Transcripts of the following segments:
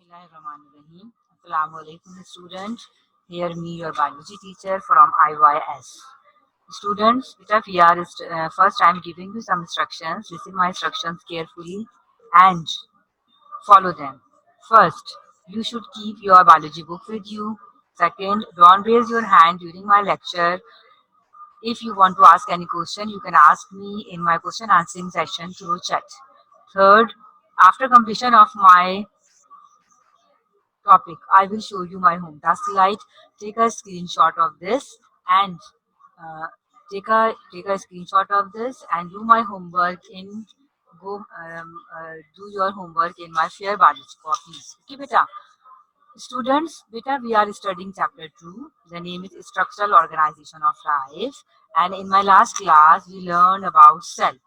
Bismillahirrahmanirrahim. Assalamu alaikum students. Hear me your biology teacher from IYS. Students, beta we are first I am giving you some instructions. Listen my instructions carefully and follow them. First, you should keep your biology book with you. Second, don't raise your hand during my lecture. If you want to ask any question, you can ask me in my question answering session through chat. Third, after completion of my topic, I will show you my home task slide. Take a screenshot of this and uh, take a screenshot of this and do my homework in do your homework in my fair biology copies. Okay, beta. Students, beta, we are studying chapter 2. The name is Structural Organization of Life. And in my last class, we learned about cell,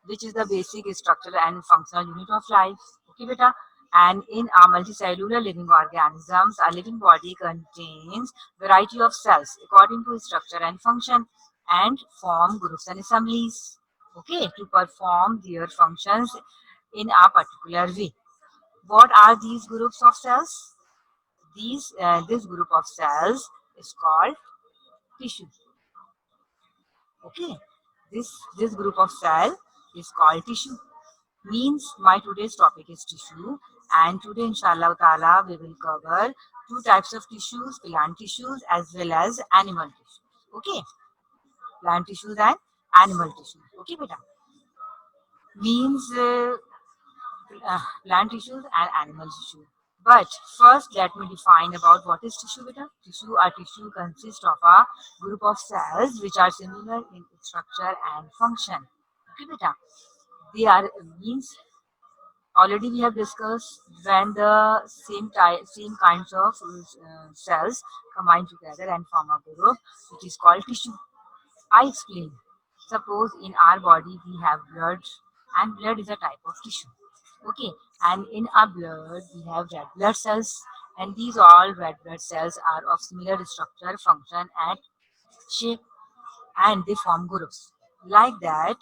which is the basic structural and functional unit of life. Okay, beta. And in our multicellular living organisms, a living body contains variety of cells according to structure and function and form groups and assemblies. Okay, to perform their functions in a particular way. What are these groups of cells? This group of cells is called tissue. Okay, this group of cell is called tissue. Means my today's topic is tissue, and today inshallah ta'ala we will cover two types of tissues, plant tissues as well as animal tissues. Okay, plant tissues and animal tissues. Okay, beta. Means plant tissues and animal tissue. But first, let me define about what is tissue, beta. Tissue consists of a group of cells which are similar in structure and function. Okay, beta. They are means already we have discussed when the same kinds of cells combine together and form a group, it is called tissue. I explain. Suppose in our body we have blood, and blood is a type of tissue. Okay, and in our blood we have red blood cells, and these all red blood cells are of similar structure, function, and shape, and they form groups. Like that,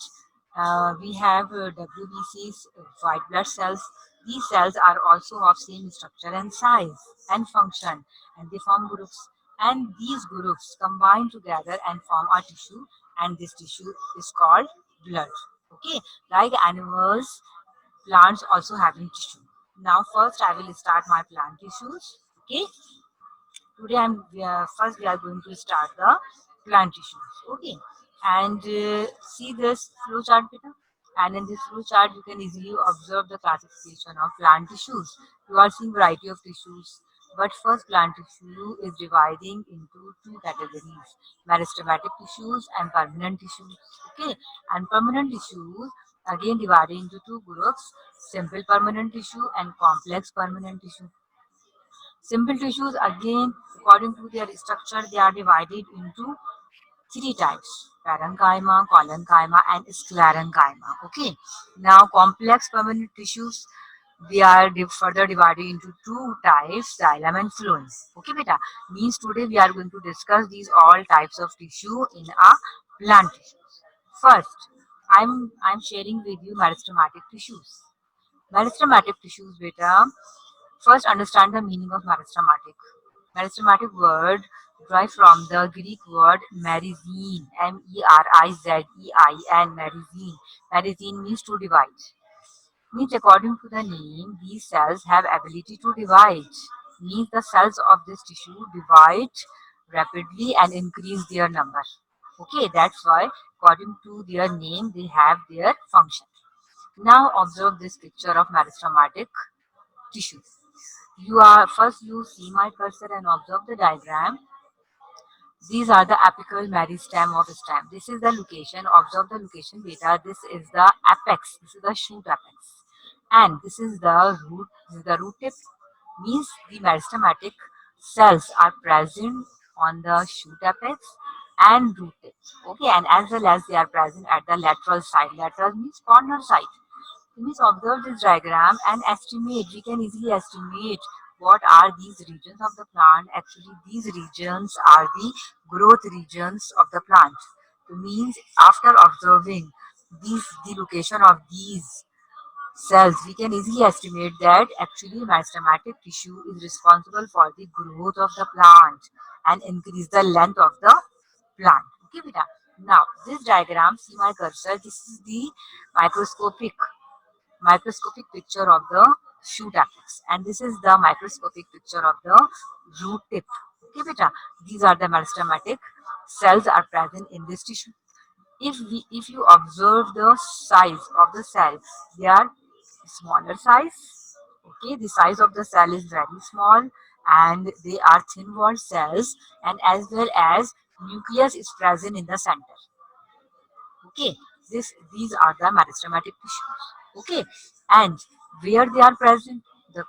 we have WBCs, white blood cells. These cells are also of same structure and size and function, and they form groups. And these groups combine together and form a tissue, and this tissue is called blood. Okay, like animals, plants also having tissue. Now, first I will start my plant tissues. Okay, today first we are going to start the plant tissues. Okay, and see this flow chart, beta. And in this flow chart you can easily observe the classification of plant tissues. You are seeing variety of tissues, but first plant tissue is dividing into two categories: meristematic tissues and permanent tissues. Okay, and permanent tissues again divided into two groups: simple permanent tissue and complex permanent tissue. Simple tissues, again, according to their structure, they are divided into three types: parenchyma, collenchyma, and sclerenchyma. Okay. Now, complex permanent tissues, they are further divided into two types: xylem and phloem. Okay, beta. Means today we are going to discuss these all types of tissue in a plant tissue. First, I'm sharing with you meristematic tissues. Meristematic tissues, beta. First, understand the meaning of meristematic. Meristematic word derived from the Greek word merizine, merizine, merizine. Merizine means to divide. Means according to the name, these cells have ability to divide. Means the cells of this tissue divide rapidly and increase their number. Okay, that's why according to their name, they have their function. Now observe this picture of meristematic tissue. You see my cursor and observe the diagram. These are the apical meristem of stem. This is the location. Observe the location data. This is the apex. This is the shoot apex. And this is the root. This is the root tip. Means the meristematic cells are present on the shoot apex and root tip. Okay, and as well as they are present at the lateral side. Lateral means corner side. Please observe this diagram and estimate. We can easily estimate what are these regions of the plant. Actually, these regions are the growth regions of the plant. It means after observing the location of these cells, we can easily estimate that actually meristematic tissue is responsible for the growth of the plant and increase the length of the plant. Okay, beta. Now, this diagram, see my cursor, this is the microscopic microscopic picture of the shoot apex, and this is the microscopic picture of the root tip. Okay, beta. These are the meristematic cells are present in this tissue. If you observe the size of the cell, they are smaller size. Okay, the size of the cell is very small, and they are thin walled cells, and as well as nucleus is present in the center. Okay, these are the meristematic tissues. Okay, and where they are present, the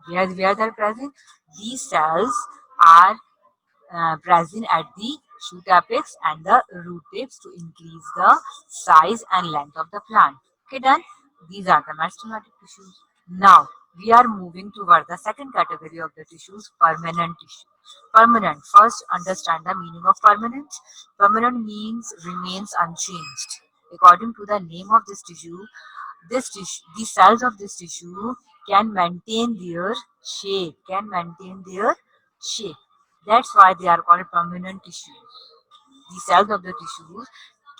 where they are present, these cells are present at the shoot apex and the root tips to increase the size and length of the plant. Okay, done. These are the meristematic tissues. Now we are moving toward the second category of the tissues, permanent tissue. Permanent. First, understand the meaning of permanent. Permanent means remains unchanged. According to the name of this tissue, the cells of this tissue can maintain their shape. Can maintain their shape. That's why they are called permanent tissues. The cells of the tissues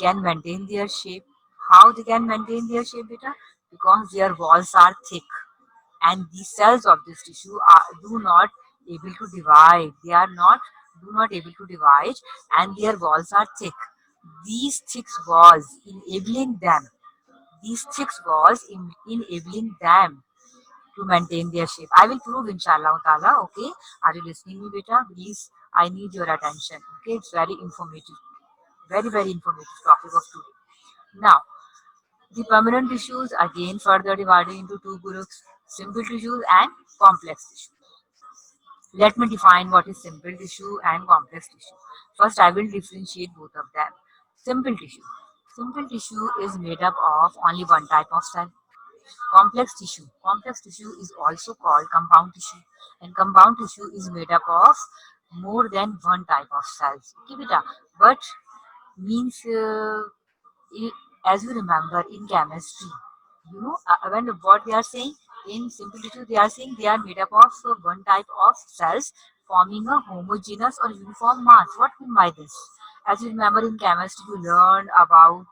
can maintain their shape. How they can maintain their shape, beta? Because their walls are thick, and the cells of this tissue do not able to divide. They are not do not able to divide, and their walls are thick. These thick walls enabling them. These thick walls enabling them to maintain their shape. I will prove inshallah ta'ala. Okay. Are you listening me, beta? Please, I need your attention. Okay. It's very informative. Very, very informative topic of today. Now, the permanent tissues again further divided into two groups, simple tissues and complex tissues. Let me define what is simple tissue and complex tissue. First, I will differentiate both of them. Simple tissue. Simple tissue is made up of only one type of cell. Complex tissue. Complex tissue is also called compound tissue, and compound tissue is made up of more than one type of cells. Okay, beta. But means i- as you remember in chemistry, when what they are saying in simple tissue, they are saying they are made up of one type of cells forming a homogeneous or uniform mass. What mean by this? As you remember in chemistry, you learned about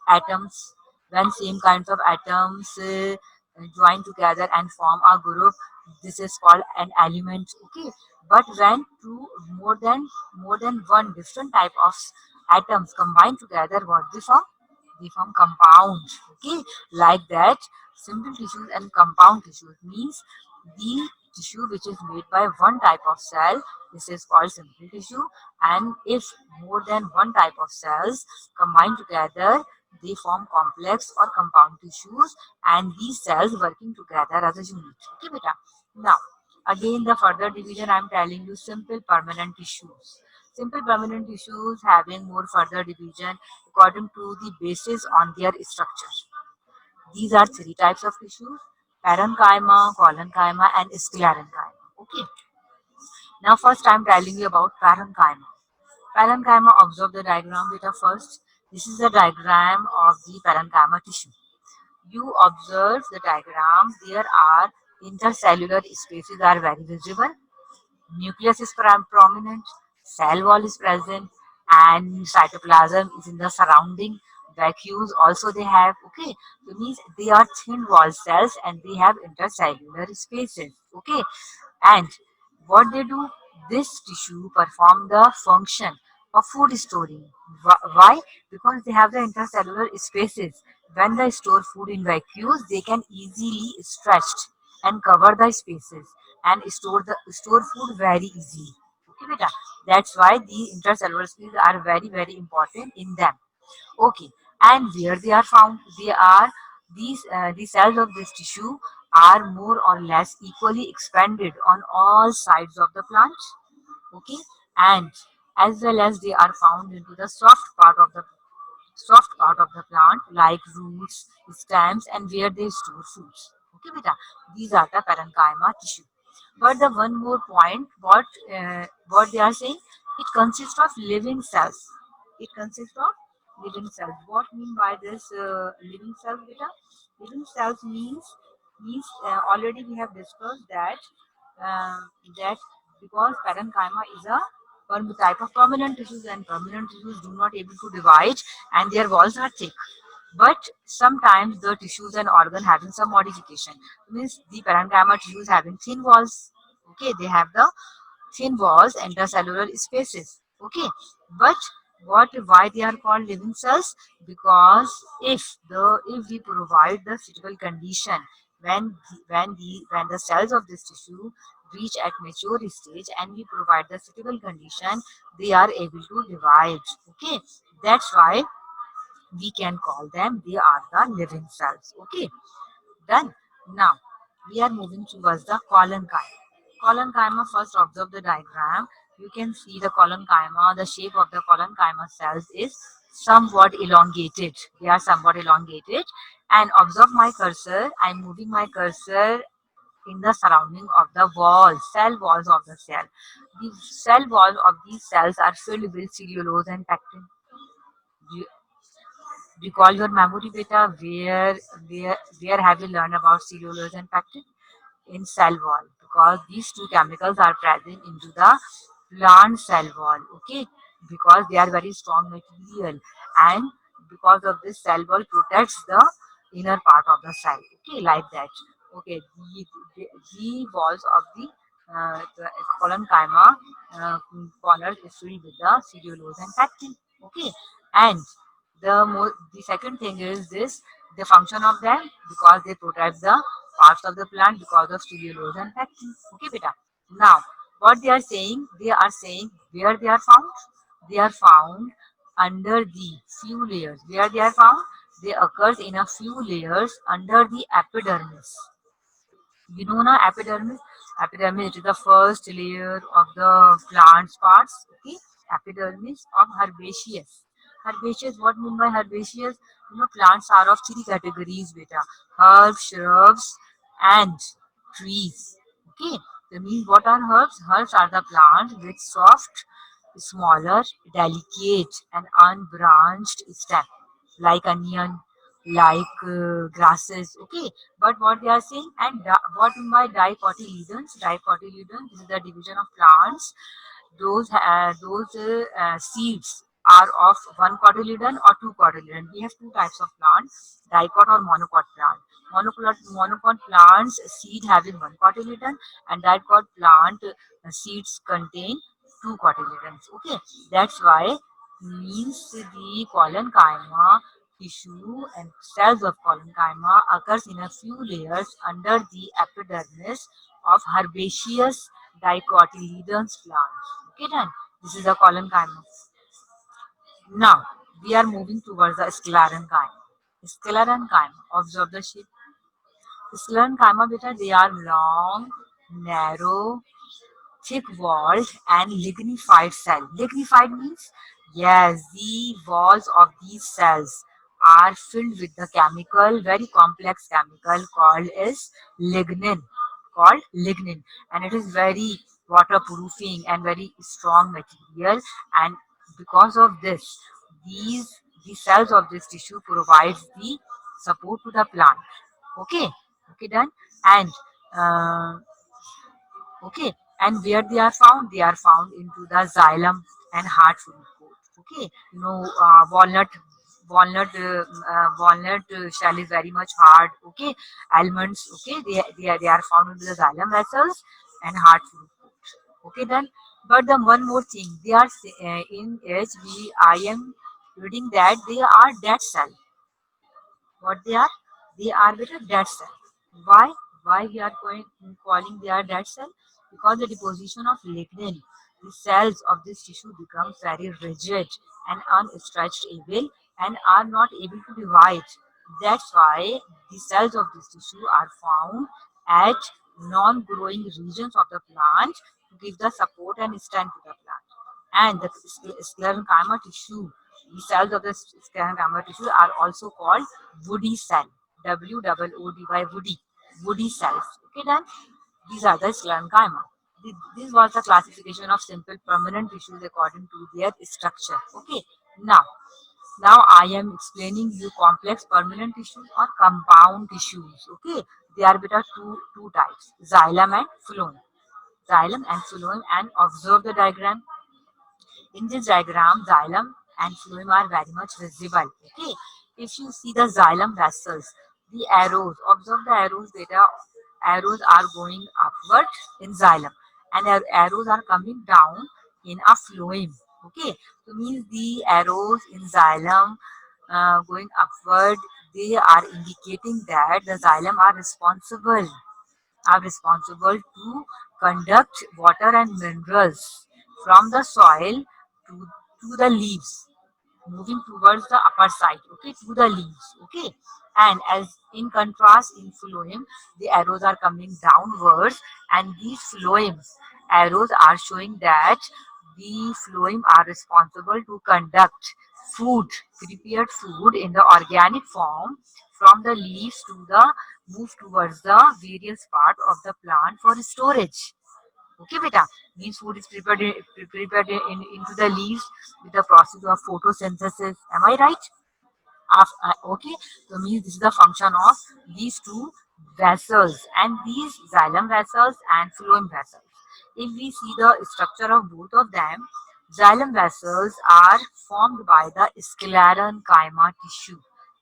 atoms. When same kinds of atoms join together and form a group, this is called an element. Okay, but when two more than one different type of atoms combine together, what they form? They form compound. Okay, like that, simple tissues and compound tissues means the tissue which is made by one type of cell, this is called simple tissue, and if more than one type of cells combine together, they form complex or compound tissues, and these cells working together as a unit. Okay, beta. Now, again, the further division I am telling you, simple permanent tissues. Simple permanent tissues having more further division according to the basis on their structure. These are three types of tissues: parenchyma, collenchyma, and sclerenchyma. Okay. Now, first I am telling you about parenchyma. Parenchyma, observe the diagram beta first. This is the diagram of the parenchyma tissue. You observe the diagram. There are intercellular spaces are very visible. Nucleus is prominent, cell wall is present, and cytoplasm is in the surrounding. Vacuoles also they have. Okay, so means they are thin wall cells and they have intercellular spaces. Okay, and what they do, this tissue perform the function of food storing. Why? Because they have the intercellular spaces. When they store food in vacuoles, they can easily stretch and cover the spaces and store food very easily. Okay, beta. That's why the intercellular spaces are very, very important in them. Okay, and where they are found, they are the cells of this tissue are more or less equally expanded on all sides of the plant. Okay, and as well as they are found into the soft part of the plant like roots, stems, and where they store foods. Okay, beta. These are the parenchyma tissue. But the one more point, what they are saying, it consists of living cells. It consists of living cells. What mean by this living cells, beta? Living cells means already we have discussed that that because parenchyma is a type of permanent tissues, and permanent tissues do not able to divide and their walls are thick. But sometimes the tissues and organ having some modification, means the parenchyma tissues having thin walls. Okay, they have the thin walls and the cellular spaces. Okay, but what why they are called living cells? Because if we provide the suitable condition, when the cells of this tissue reach at mature stage and we provide the suitable condition, they are able to divide. Okay, that's why we can call them, they are the living cells. Okay, done. Now we are moving towards the collenchyma. Collenchyma, first observe the diagram. You can see the collenchyma, the shape of the collenchyma cells is somewhat elongated. They are somewhat elongated. And observe my cursor. I'm moving my cursor in the surrounding of the walls, cell walls of the cell. The cell walls of these cells are filled with cellulose and pectin. Do recall your memory, beta. Where have you learned about cellulose and pectin? In cell wall, because these two chemicals are present into the plant cell wall. Okay, because they are very strong material, and because of this, cell wall protects the inner part of the cell. Okay, like that. Okay, the walls of the collenchyma corner is filled with the cellulose and pectin. Okay, and the second thing is this, the function of them, because they protect the parts of the plant because of cellulose and pectin. Okay, beta. Now, what they are saying where they are found. They are found under the few layers. Where they are found, they occurs in a few layers under the epidermis. You know na epidermis. Epidermis is the first layer of the plant's parts. Okay, epidermis of herbaceous. Herbaceous. What mean by herbaceous? You know, plants are of three categories, beta: herbs, shrubs, and trees. Okay, that means what are herbs? Herbs are the plants with soft, smaller, delicate, and unbranched stem, like onion, like grasses. Okay, but what they are saying, and what in my dicotyledons? Dicotyledons is the division of plants. Those seeds are of one cotyledon or two cotyledon. We have two types of plants: dicot or monocot plant. Monocot plants seed having one cotyledon, and dicot plant seeds contain two cotyledons. Okay, that's why means the collenchyma tissue and cells of collenchyma occurs in a few layers under the epidermis of herbaceous dicotyledons plants. Okay, done. This is the collenchyma. Now we are moving towards the sclerenchyma. Sclerenchyma. Observe the shape. Sclerenchyma, beta, they are long, narrow, thick-walled and lignified cell. Lignified means, yes, the walls of these cells are filled with the chemical, very complex chemical called is lignin, and it is very waterproofing and very strong material, and because of this, the cells of this tissue provides the support to the plant. Okay, okay, done. And uh, okay, and where they are found? They are found into the xylem and heart fruit coat. Okay, you know, walnut shell is very much hard. Okay, almonds. Okay, they are found into the xylem vessels and heart fruit coat. Okay, then. But the one more thing, they are in HB. I am reading that they are dead cell. What they are? They are with a dead cell. Why? Why we are calling they are dead cell? Because the deposition of lignin, the cells of this tissue become very rigid and unstretchable and are not able to divide. That's why the cells of this tissue are found at non-growing regions of the plant to give the support and strength to the plant. And the sclerenchyma tissue, the cells of the sclerenchyma tissue are also called woody cell. WOODY, woody cells. Okay, then these are the sclerenchyma. This was the classification of simple permanent tissues according to their structure. Okay, now Now I am explaining you complex permanent tissues or compound tissues. Okay, they are beta two types: xylem and phloem. Xylem and phloem, and observe the diagram. In this diagram, xylem and phloem are very much visible. Okay, if you see the xylem vessels, the arrows, observe the arrows beta. Arrows are going upward in xylem, and arrows are coming down in a phloem. Okay, so means the arrows in xylem going upward, they are indicating that the xylem are responsible to conduct water and minerals from the soil to the leaves, moving towards the upper side, okay, to the leaves, okay. And as in contrast, in phloem, the arrows are coming downwards, and these phloems arrows are showing that the phloem are responsible to conduct food, prepared food in the organic form from the leaves to the move towards the various part of the plant for storage. Okay, beta. Means food is into the leaves with the process of photosynthesis. Am I right? Okay, so means this is the function of these two vessels, and these xylem vessels and phloem vessels. If we see the structure of both of them, xylem vessels are formed by the sclerenchyma tissue.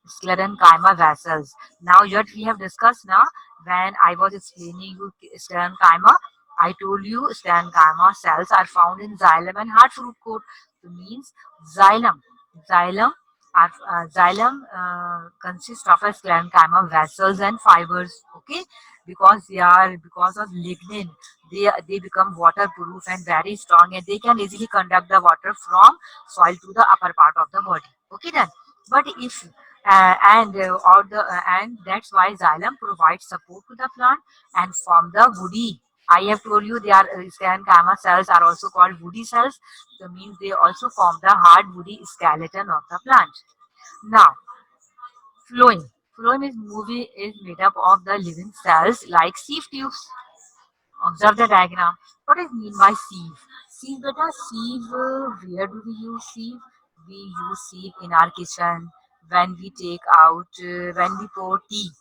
Sclerenchyma vessels. Now, what we have discussed now, when I was explaining you sclerenchyma, I told you sclerenchyma cells are found in xylem and hard fruit coat. So means xylem. Xylem xylem consists of a sclerenchyma vessels and fibers. Okay, because of lignin, they become waterproof and very strong, and they can easily conduct the water from soil to the upper part of the body. Okay, then. But if or the and that's why xylem provides support to the plant and form the woody. I have told you they are sclerenchyma cells are also called woody cells. So means they also form the hard woody skeleton of the plant. Now, phloem. Phloem is made up of the living cells like sieve tubes. Observe the diagram. What is mean by sieve? Sieve, beta, sieve. Where do we use sieve? We use sieve in our kitchen when we take out, when we pour tea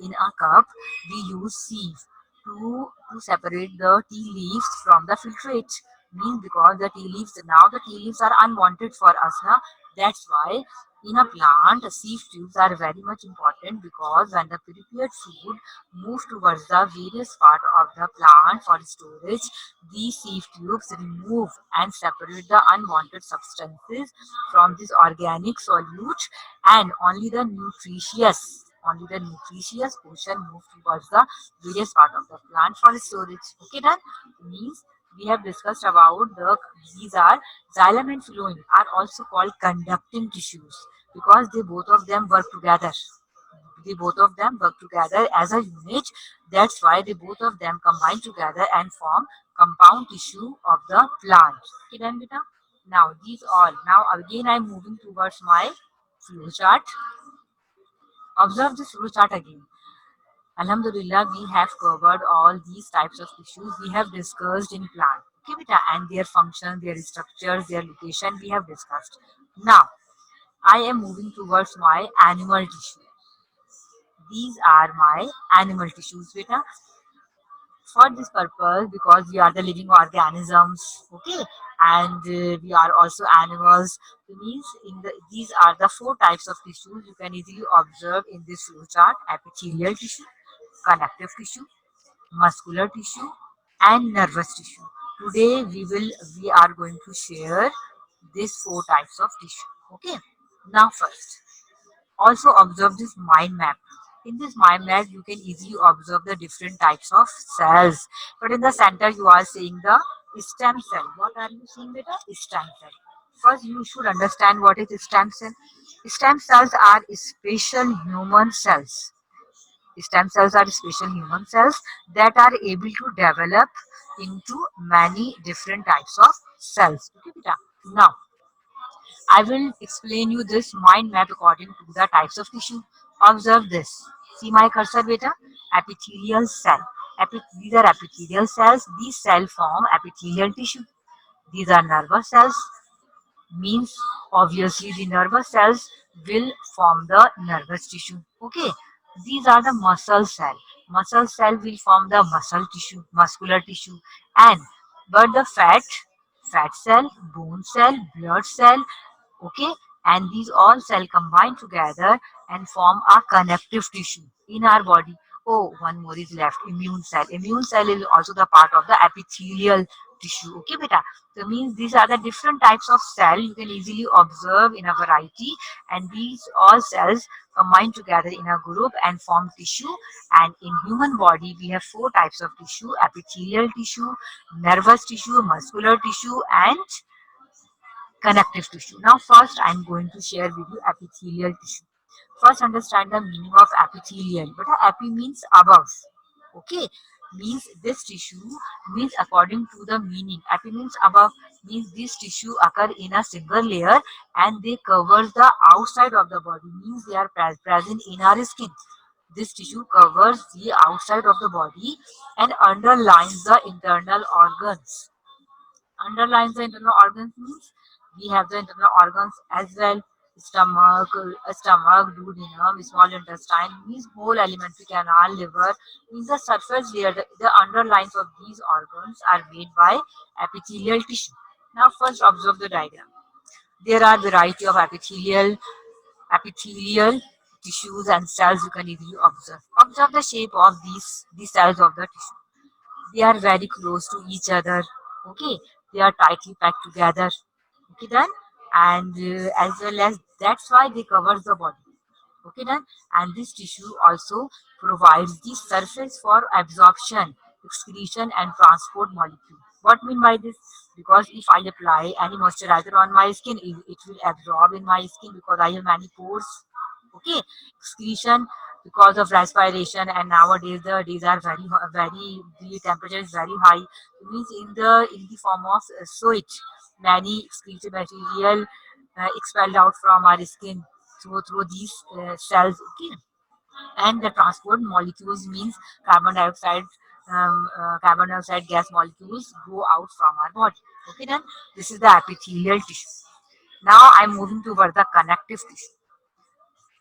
in a cup. We use sieve to separate the tea leaves from the filtrate. Means because the tea leaves are unwanted for us now. That's why in a plant sieve tubes are very much important, because when the prepared food move towards the various part of the plant for storage, these sieve tubes remove and separate the unwanted substances from this organic solute, and only the nutritious portion move towards the various part of the plant for storage. Okay, done. Means we have discussed about these are xylem and phloem are also called conducting tissues, because they both of them work together as a unit. That's why they both of them combine together and form compound tissue of the plant. Okay, done, beta. Now these all. Now again I'm moving towards my flow chart. Observe this flow chart again. Alhamdulillah, we have covered all these types of tissues we have discussed in plant. Okay, beta, and their function, their structures, their location we have discussed. Now I am moving towards my animal tissue. These are my animal tissues, beta. For this purpose, because we are the living organisms, okay, and we are also animals. It means these are the four types of tissues you can easily observe in this flow chart: epithelial tissue, connective tissue, muscular tissue, and nervous tissue. Today we are going to share these four types of tissue. Okay, now first, also observe this mind map. In this mind map, you can easily observe the different types of cells. But in the center, you are seeing the stem cell. What are you seeing, beta? Stem cell. First, you should understand what is stem cell. Stem cells are special human cells. Stem cells are special human cells that are able to develop into many different types of cells. Okay, beta. Now, I will explain you this mind map according to the types of tissue. Observe this. See my cursor, beta? Epithelial cell. These are epithelial cells. These cells form epithelial tissue. These are nervous cells. means obviously the nervous cells will form the nervous tissue. Okay, these are the muscle cell. Muscle cell will form the muscle tissue, muscular tissue, and but the fat cell, bone cell, blood cell, okay, and these all cell combine together and form a connective tissue in our body. Oh, one more is left, immune cell. Immune cell is also the part of the epithelial tissue. Okay, beta. So means these are the different types of cell you can easily observe in a variety, and these all cells combine together in a group and form tissue. And in human body we have four types of tissue: epithelial tissue, nervous tissue, muscular tissue, and connective tissue. Now first I am going to share with you epithelial tissue. First understand the meaning of epithelial. But epi means above. Okay, means this tissue, means according to the meaning. Epi means above, means this tissue occur in a single layer and they cover the outside of the body, means they are present in our skin. This tissue covers the outside of the body and underlines the internal organs. Underlines the internal organs means we have the internal organs as well: stomach, duodenum, small intestine, means whole alimentary canal, liver, means the surface layer, the underlines of these organs are made by epithelial tissue. Now first observe the diagram. There are variety of epithelial tissues and cells you can easily observe. Observe the shape of these cells of the tissue. They are very close to each other. Okay, they are tightly packed together. Okay, done. And as well as that's why they covers the body. Okay, done. And this tissue also provides the surface for absorption, excretion, and transport molecule. What mean by this? Because if I apply any moisturizer on my skin, it will absorb in my skin because I have many pores. Okay, excretion because of respiration, and nowadays the days are very, the temperature is very high. It means in the form of sweat, many excreted material expelled out from our skin through these cells. Okay, and the transport molecules means carbon dioxide, carbon dioxide gas molecules go out from our body. Okay, then this is the epithelial tissue. Now I'm moving toward the connective tissue.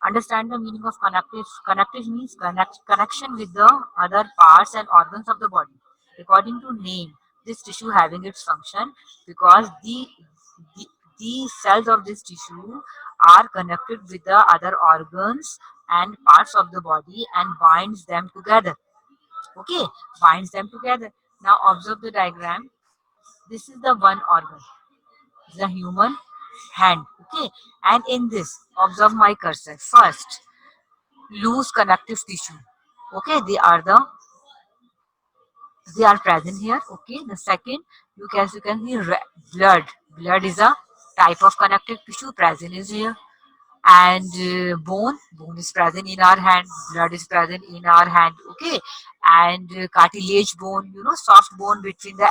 Understand the meaning of connective. Connective means connection with the other parts and organs of the body. According to name, this tissue having its function because the, the cells of this tissue are connected with the other organs and parts of the body and binds them together. Okay, binds them together. Now observe the diagram. This is the one organ, the human hand. Okay, and in this, observe my cursor. First, loose connective tissue. Okay, they are present here. Okay, the second, you can see blood. Blood is a type of connective tissue present is here. And bone is present in our hand, blood is present in our hand. Okay, and cartilage bone, soft bone between the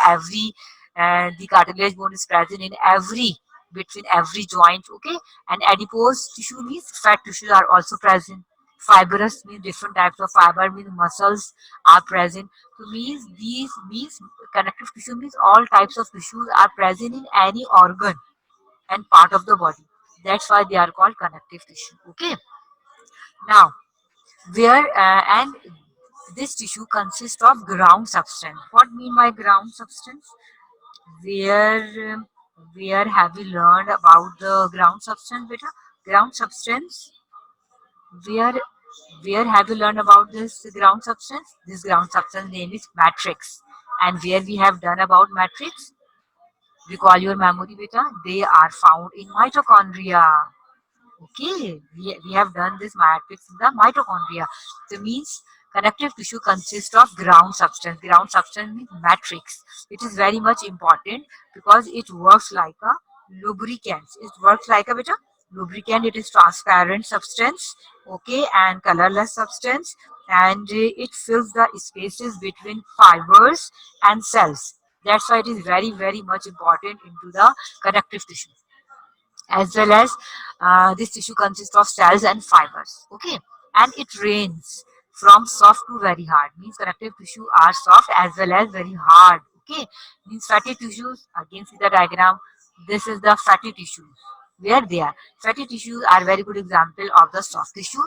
cartilage bone is present in every between every joint. Okay, and adipose tissue means fat tissues are also present. Fibrous means different types of fiber, means muscles are present. So means these means connective tissue means all types of tissues are present in any organ and part of the body. That's why they are called connective tissue. Okay. Now, where and this tissue consists of ground substance. What mean by ground substance? Where where have we learned about the ground substance, beta? Ground substance. Where where have you learned about this ground substance? This ground substance name is matrix. And where we have done about matrix? Recall your memory, beta. They are found in mitochondria. Okay, we have done this matrix in the mitochondria. So means connective tissue consists of ground substance. Ground substance means matrix. It is very much important because it works like a lubricant. It works like a bit of lubricant. It is transparent substance, okay, and colorless substance, and it fills the spaces between fibers and cells. That's why it is very, very much important into the connective tissue, as well as this tissue consists of cells and fibers. Okay, and it ranges from soft to very hard, means connective tissue are soft as well as very hard. Okay, means fatty tissues, again see the diagram, This is the fatty tissues. Where they are? Fatty tissues are very good example of the soft tissue.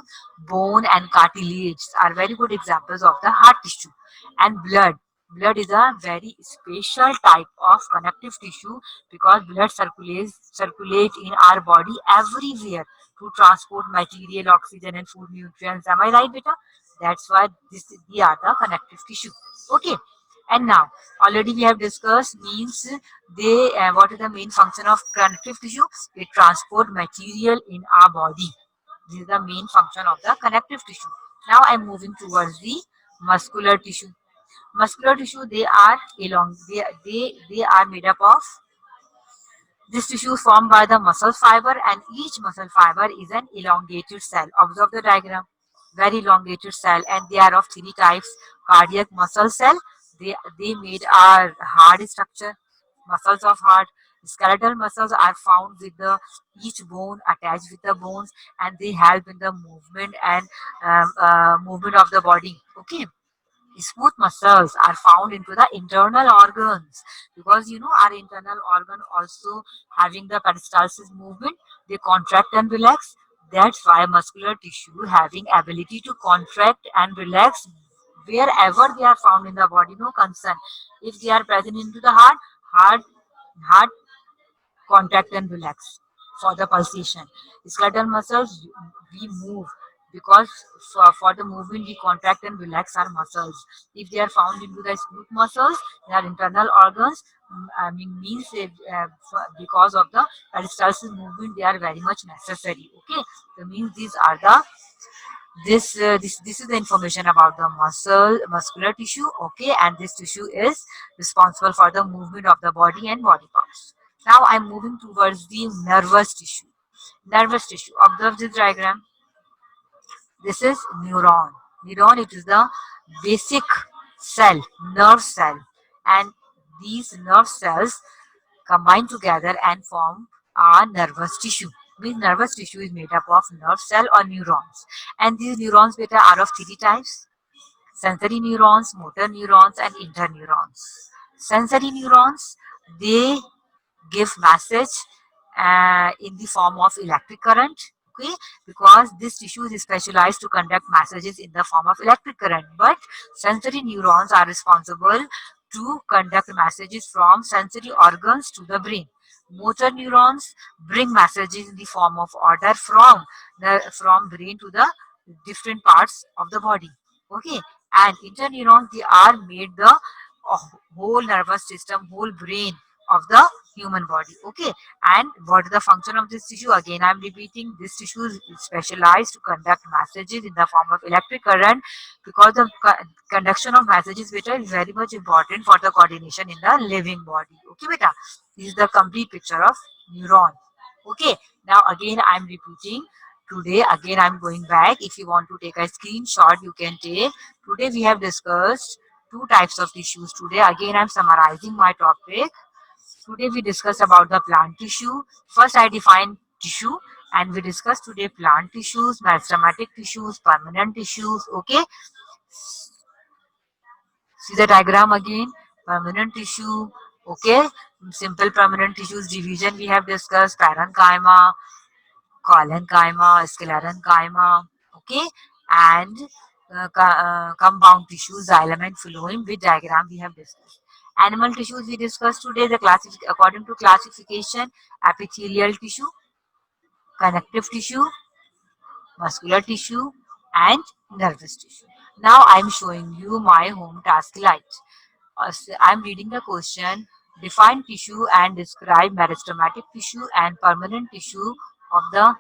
Bone and cartilage are very good examples of the hard tissue. And blood. Blood is a very special type of connective tissue because blood circulate in our body everywhere to transport material, oxygen and food nutrients. Am I right, beta? That's why they are the connective tissue. Okay. And now already we have discussed means they what is the main function of connective tissue? It transport material in our body. This is the main function of the connective tissue. Now I'm moving towards the muscular tissue. Muscular tissue, they are they are made up of this tissue formed by the muscle fiber, and each muscle fiber is an elongated cell. Observe the diagram. Very elongated cell, and they are of three types. Cardiac muscle cell, they made our heart structure, muscles of heart. Skeletal muscles are found with the each bone attached with the bones, and they help in the movement and movement of the body. Okay. Smooth muscles are found into the internal organs because our internal organ also having the peristalsis movement. They contract and relax. That's why muscular tissue having ability to contract and relax wherever they are found in the body, no concern. If they are present into the heart contract and relax for the pulsation. Skeletal muscles, we move because for the movement we contract and relax our muscles. If they are found into the smooth muscles, they are internal organs. I mean means because of the peristalsis movement, they are very much necessary. Okay, so means these are the this is the information about the muscular tissue. Okay, and this tissue is responsible for the movement of the body and body parts. Now I'm moving towards the nervous tissue. Nervous tissue, observe this diagram. This is neuron. Neuron, it is the basic cell, nerve cell, and these nerve cells combine together and form a nervous tissue. Means nervous tissue is made up of nerve cell or neurons, and these neurons beta are of three types: sensory neurons, motor neurons, and interneurons. Sensory neurons, they give message in the form of electric current. Okay, because this tissue is specialized to conduct messages in the form of electric current, but sensory neurons are responsible to conduct messages from sensory organs to the brain. Motor neurons bring messages in the form of order from brain to the different parts of the body. Okay, and interneurons, they are made the whole nervous system, whole brain of the human body. Okay, and what is the function of this tissue? Again I'm repeating, this tissue is specialized to conduct messages in the form of electric current because the conduction of messages beta is very much important for the coordination in the living body. Okay beta, this is the complete picture of neuron. Okay, now again I'm repeating. Today again I'm going back. If you want to take a screenshot, you can take. Today we have discussed two types of tissues. Today again I'm summarizing my topic. Today we discuss about the plant tissue. First I define tissue, and we discuss today plant tissues, meristematic tissues, permanent tissues. Okay, see the diagram again. Permanent tissue. Okay, simple permanent tissues division we have discussed: parenchyma, collenchyma, sclerenchyma. Okay, and compound tissues, xylem and phloem, with diagram we have discussed. Animal tissues we discussed today, the according to classification: epithelial tissue, connective tissue, muscular tissue, and nervous tissue. Now I'm showing you my home task light. I'm reading the question. Define tissue and describe meristematic tissue and permanent tissue of the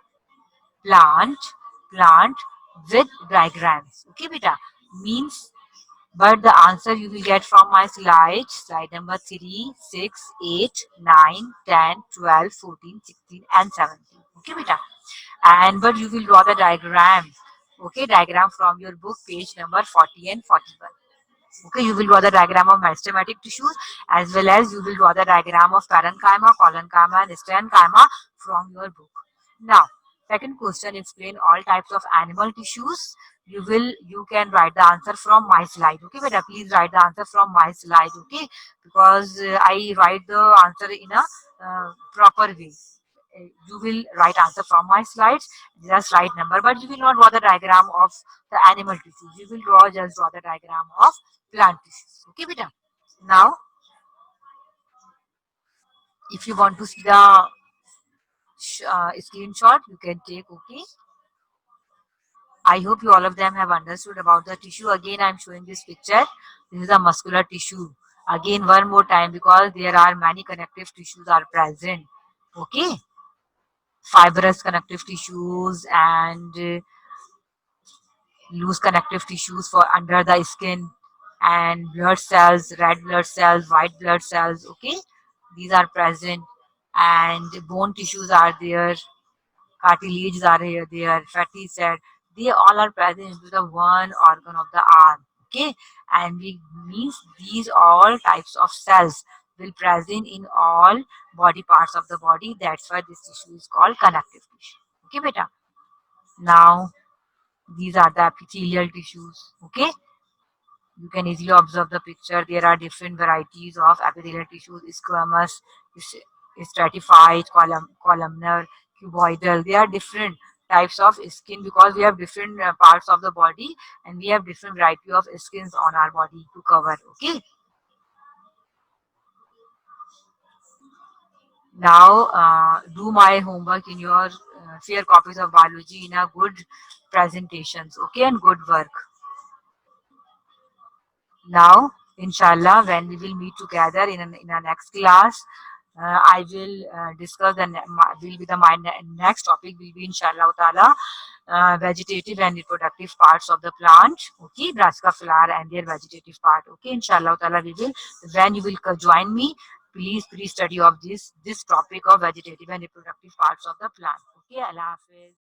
plant plant with diagrams. Okay beta, means but the answer you will get from my slides, slide number 3, 6, 8, 9, 10, 12, 14, 16, and 17. Okay beta, and but you will draw the diagram. Okay, diagram from your book, page number 40 and 41. Okay, you will draw the diagram of meristematic tissues, as well as you will draw the diagram of parenchyma, collenchyma, and sclerenchyma from your book. Now Second question, explain all types of animal tissues. You can write the answer from my slide. Okay, beta, please write the answer from my slide. Okay, because I write the answer in a proper way. You will write answer from my slides, just write number, but you will not draw the diagram of the animal tissues. You will just draw the diagram of plant tissues. Okay, beta. Now, if you want to see the screenshot, you can take. Okay. I hope you all of them have understood about the tissue. Again, I am showing this picture. This is a muscular tissue. Again, one more time, because there are many connective tissues are present. Okay, fibrous connective tissues and loose connective tissues for under the skin, and blood cells, red blood cells, white blood cells. Okay, these are present, and bone tissues are there, cartilages are here, there, fatty acid, they all are present into the one organ of the arm. Okay, and we means these all types of cells will present in all body parts of the body. That's why this tissue is called connective tissue. Okay, beta. Now these are the epithelial tissues. Okay, you can easily observe the picture. There are different varieties of epithelial tissues: squamous, stratified, columnar, cuboidal. They are different types of skin, because we have different parts of the body, and we have different variety of skins on our body to cover. Okay. Now, do my homework in your fair copies of biology in a good presentations. Okay, and good work. Now, inshallah, when we will meet together in a next class, I will discuss will be the my next topic will be inshallah ta'ala vegetative and reproductive parts of the plant. Okay, brassica flower and their vegetative part. Okay, inshallah ta'ala, we will, when you will join me, please study of this topic of vegetative and reproductive parts of the plant. Okay, Allah Hafiz.